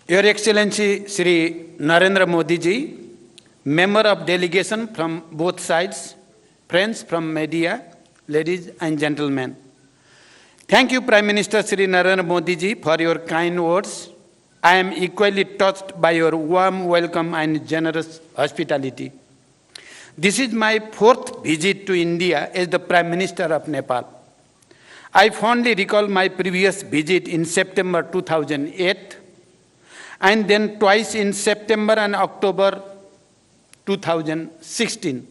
Your Excellency Sri Narendra Modi ji, member of delegation from both sides, friends from media, ladies and gentlemen. Thank you, Prime Minister Sri Narendra Modi ji, for your kind words. I am equally touched by your warm welcome and generous hospitality. This is my fourth visit to India as the Prime Minister of Nepal. I fondly recall my previous visit in September 2008 and then twice in September and October 2016.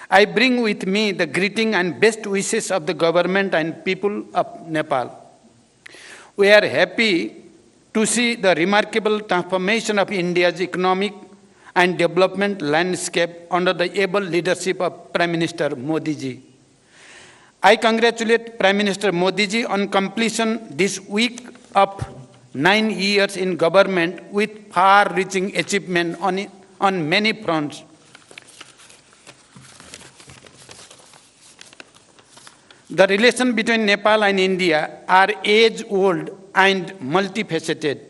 I bring with me the greeting and best wishes of the government and people of Nepal. We are happy to see the remarkable transformation of India's economic and development landscape under the able leadership of Prime Minister Modi ji. I congratulate Prime Minister Modi ji on completion this week of 9 years in government with far-reaching achievement on many fronts. The relation between Nepal and India are age-old and multifaceted.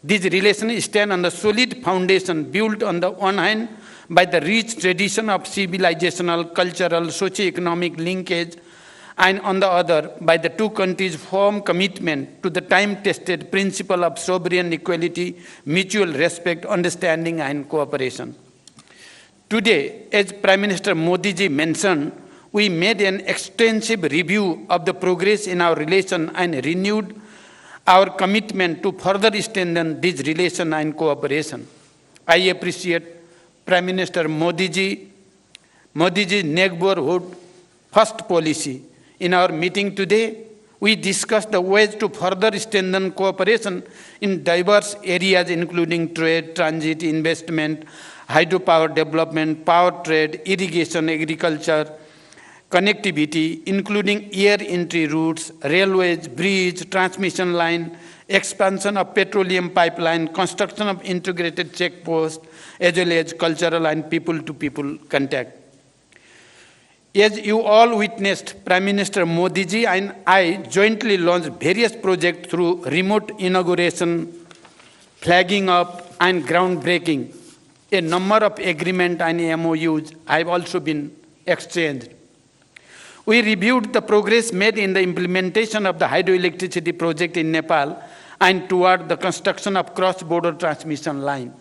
These relations stand on the solid foundation built on the one hand by the rich tradition of civilizational, cultural, socio-economic linkage, and on the other by the two countries' firm commitment to the time-tested principle of sovereign equality, mutual respect, understanding, and cooperation. Today, as Prime Minister Modi ji mentioned, we made an extensive review of the progress in our relation and renewed our commitment to further strengthen this relation and cooperation. I appreciate Prime Minister Modi ji's neighborhood first policy. In our meeting today, we discussed the ways to further strengthen cooperation in diverse areas including trade, transit, investment, hydropower development, power trade, irrigation, agriculture, connectivity, including air entry routes, railways, bridge, transmission line, expansion of petroleum pipeline, construction of integrated checkposts, as well as cultural and people-to-people contact. As you all witnessed, Prime Minister Modi ji and I jointly launched various projects through remote inauguration, flagging up, and groundbreaking. A number of agreements and MOUs have also been exchanged. We reviewed the progress made in the implementation of the hydroelectricity project in Nepal and toward the construction of cross-border transmission line.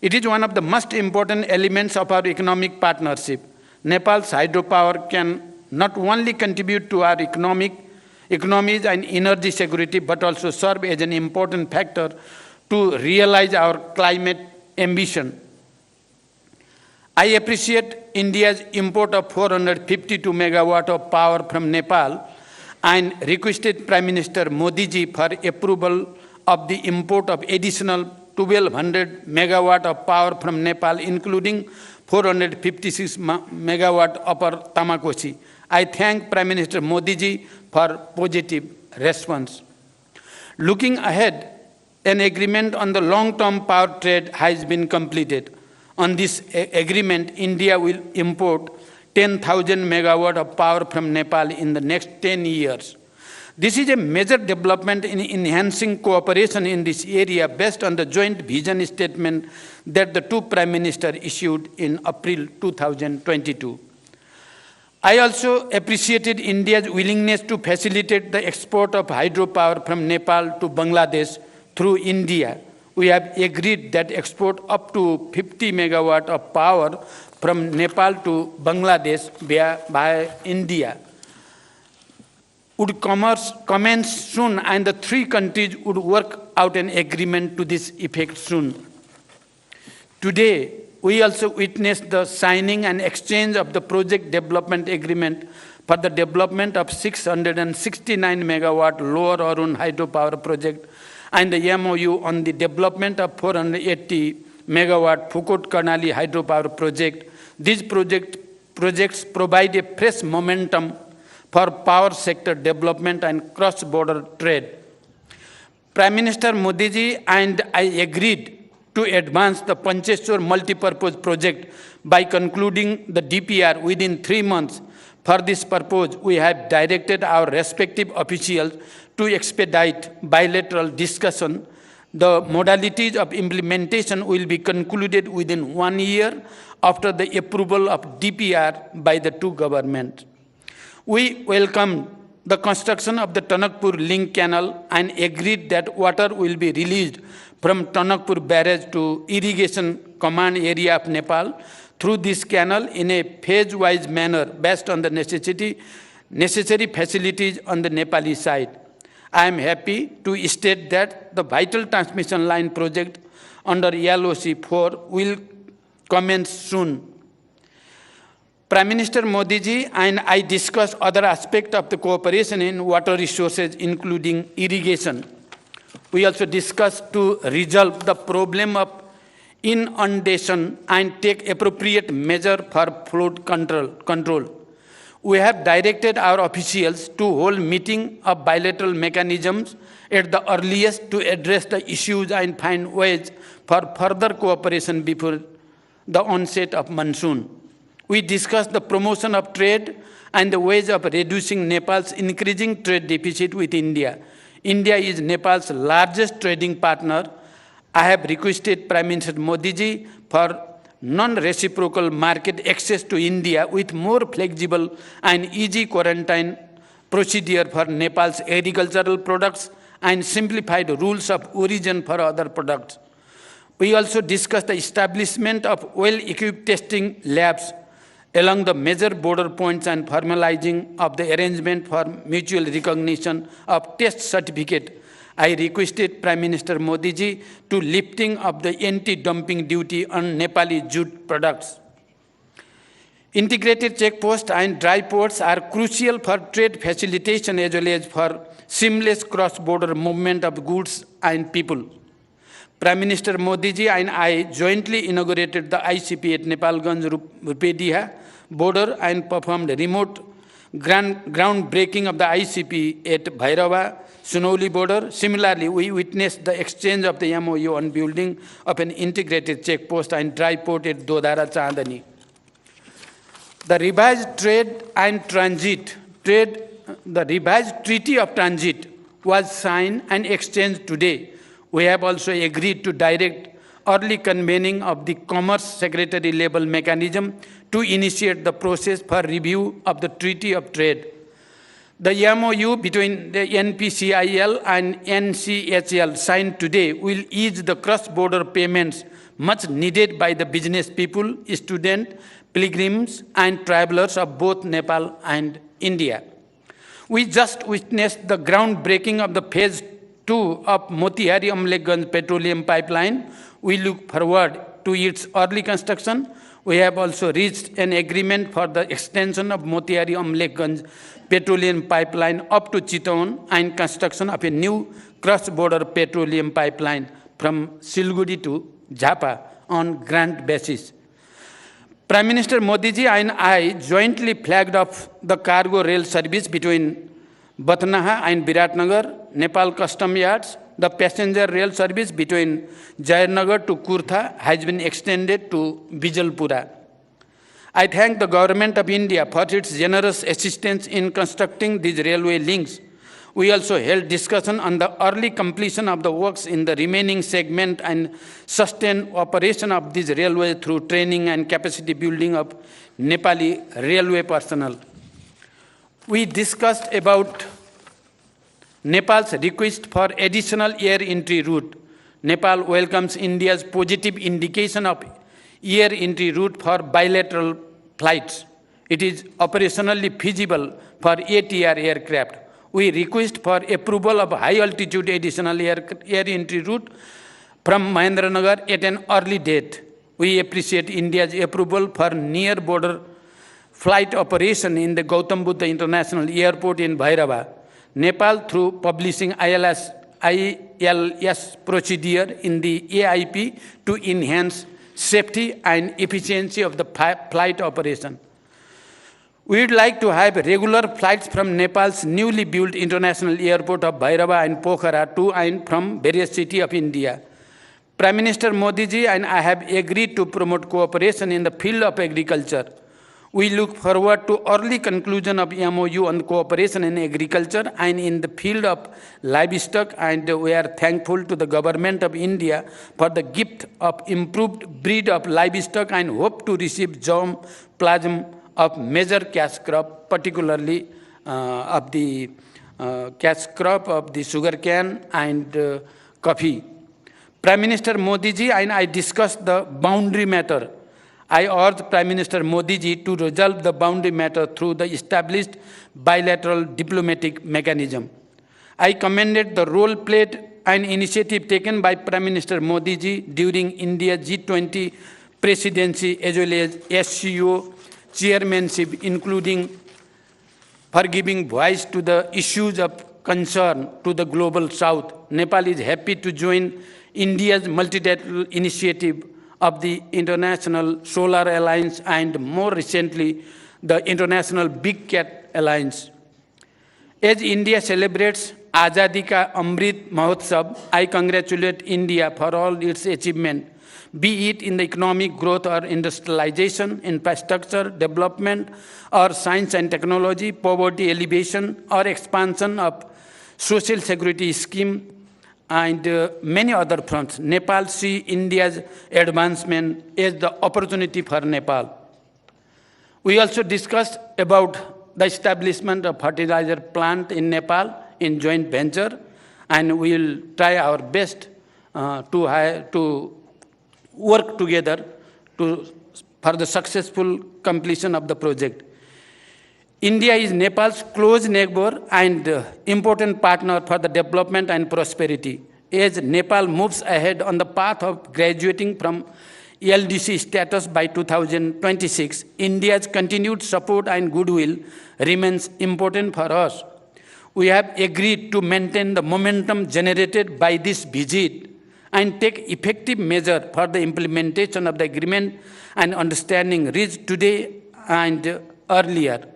It is one of the most important elements of our economic partnership. Nepal's hydropower can not only contribute to our economies and energy security, but also serve as an important factor to realize our climate ambition. I appreciate India's import of 452 megawatt of power from Nepal and requested Prime Minister Modi ji for approval of the import of additional 1200 megawatt of power from Nepal, including 456 megawatt upper Tamakosi. I thank Prime Minister Modi ji for positive response. Looking ahead, an agreement on the long-term power trade has been completed. On this agreement, India will import 10,000 megawatt of power from Nepal in the next 10 years. This is a major development in enhancing cooperation in this area based on the joint vision statement that the two Prime Ministers issued in April 2022. I also appreciated India's willingness to facilitate the export of hydropower from Nepal to Bangladesh through India. We have agreed that export up to 50 megawatt of power from Nepal to Bangladesh via India would commence soon, and the three countries would work out an agreement to this effect soon. Today, we also witnessed the signing and exchange of the project development agreement for the development of 669 megawatt Lower Arun hydropower project and the MOU on the development of 480 megawatt Phukot Karnali hydropower project. These projects provide a fresh momentum for power sector development and cross-border trade. Prime Minister Modi ji and I agreed to advance the Pancheshwar multipurpose project by concluding the DPR within 3 months. For this purpose, we have directed our respective officials to expedite bilateral discussion The modalities of implementation will be concluded within 1 year after the approval of DPR by the two governments. We welcome the construction of the Tanakpur Link Canal and agreed that water will be released from Tanakpur Barrage to irrigation command area of Nepal through this canal in a phase-wise manner based on the necessary facilities on the Nepali side. I am happy to state that the vital transmission line project under LOC 4 will commence soon. Prime Minister Modi ji and I discussed other aspects of the cooperation in water resources, including irrigation. We also discussed to resolve the problem of inundation and take appropriate measure for flood control. We have directed our officials to hold meeting of bilateral mechanisms at the earliest to address the issues and find ways for further cooperation before the onset of monsoon. We discussed the promotion of trade and the ways of reducing Nepal's increasing trade deficit with India. India is Nepal's largest trading partner. I have requested Prime Minister Modi ji for non-reciprocal market access to India with more flexible and easy quarantine procedure for Nepal's agricultural products and simplified rules of origin for other products. We also discussed the establishment of well-equipped testing labs along the major border points and formalizing of the arrangement for mutual recognition of test certificate. I requested Prime Minister Modi ji to lifting of the anti-dumping duty on Nepali jute products. Integrated checkposts and dry ports are crucial for trade facilitation as well as for seamless cross-border movement of goods and people. Prime Minister Modi ji and I jointly inaugurated the ICP at Nepalganj Rupediha border and performed remote groundbreaking of the ICP at Bhairava Sunauli border. Similarly, we witnessed the exchange of the MOU on building of an integrated checkpost and dry port at Dodara Chandani. The revised Treaty of Transit was signed and exchanged today. We have also agreed to direct early convening of the Commerce Secretary level mechanism to initiate the process for review of the Treaty of Trade. The MOU between the NPCIL and NCHL signed today will ease the cross-border payments much needed by the business people, students, pilgrims, and travelers of both Nepal and India. We just witnessed the groundbreaking of the Phase 2 of Motihari Amlekganj Petroleum Pipeline. We look forward to its early construction. We have also reached an agreement for the extension of Motihari Amlekganj Petroleum Pipeline up to Chittaun and construction of a new cross-border petroleum pipeline from Siliguri to Jhapa on grant basis. Prime Minister Modi ji and I jointly flagged off the cargo rail service between Batnaha and Viratnagar, Nepal Custom Yards. The passenger rail service between Jairnagar to Kurtha has been extended to Bijalpura. I thank the Government of India for its generous assistance in constructing these railway links. We also held discussion on the early completion of the works in the remaining segment and sustained operation of this railway through training and capacity building of Nepali railway personnel. We discussed about Nepal's request for additional air entry route. Nepal welcomes India's positive indication of air entry route for bilateral flights. It is operationally feasible for ATR aircraft. We request for approval of high-altitude additional air entry route from Mahendranagar at an early date. We appreciate India's approval for near-border flight operation in the Gautam Buddha International Airport in Bhairava. Nepal, through publishing ILS procedure in the AIP to enhance safety and efficiency of the flight operation. We would like to have regular flights from Nepal's newly built international airport of Bhairava and Pokhara to and from various cities of India. Prime Minister Modi ji and I have agreed to promote cooperation in the field of agriculture. We look forward to early conclusion of MOU on cooperation in agriculture and in the field of livestock, and we are thankful to the Government of India for the gift of improved breed of livestock and hope to receive germplasm of major cash crop, particularly of the cash crop of the sugarcane and coffee. Prime Minister Modi ji and I discussed the boundary matter. I urge Prime Minister Modi ji to resolve the boundary matter through the established bilateral diplomatic mechanism. I commended the role played and initiative taken by Prime Minister Modi ji during India's G20 presidency as well as SCO chairmanship, including for giving voice to the issues of concern to the global south. Nepal is happy to join India's multilateral initiative of the International Solar Alliance and more recently the International Big Cat Alliance. As India celebrates Azadi Ka Amrit Mahotsav, I congratulate India for all its achievement, be it in the economic growth or industrialization, infrastructure development, or science and technology, poverty alleviation, or expansion of social security scheme, and many other fronts. Nepal see India's advancement as the opportunity for Nepal. We also discussed about the establishment of fertilizer plant in Nepal in joint venture, and we will try our best to work together for the successful completion of the project. India is Nepal's close neighbor and important partner for the development and prosperity. As Nepal moves ahead on the path of graduating from LDC status by 2026, India's continued support and goodwill remains important for us. We have agreed to maintain the momentum generated by this visit and take effective measures for the implementation of the agreement and understanding reached today and earlier.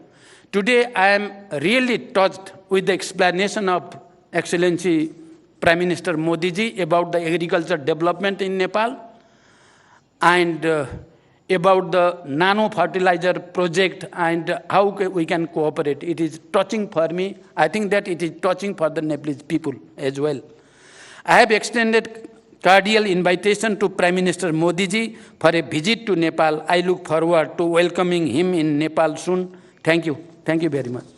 Today, I am really touched with the explanation of Excellency Prime Minister Modi ji about the agriculture development in Nepal and about the nano fertilizer project and how we can cooperate. It is touching for me. I think that it is touching for the Nepalese people as well. I have extended cordial invitation to Prime Minister Modi ji for a visit to Nepal. I look forward to welcoming him in Nepal soon. Thank you. Thank you very much.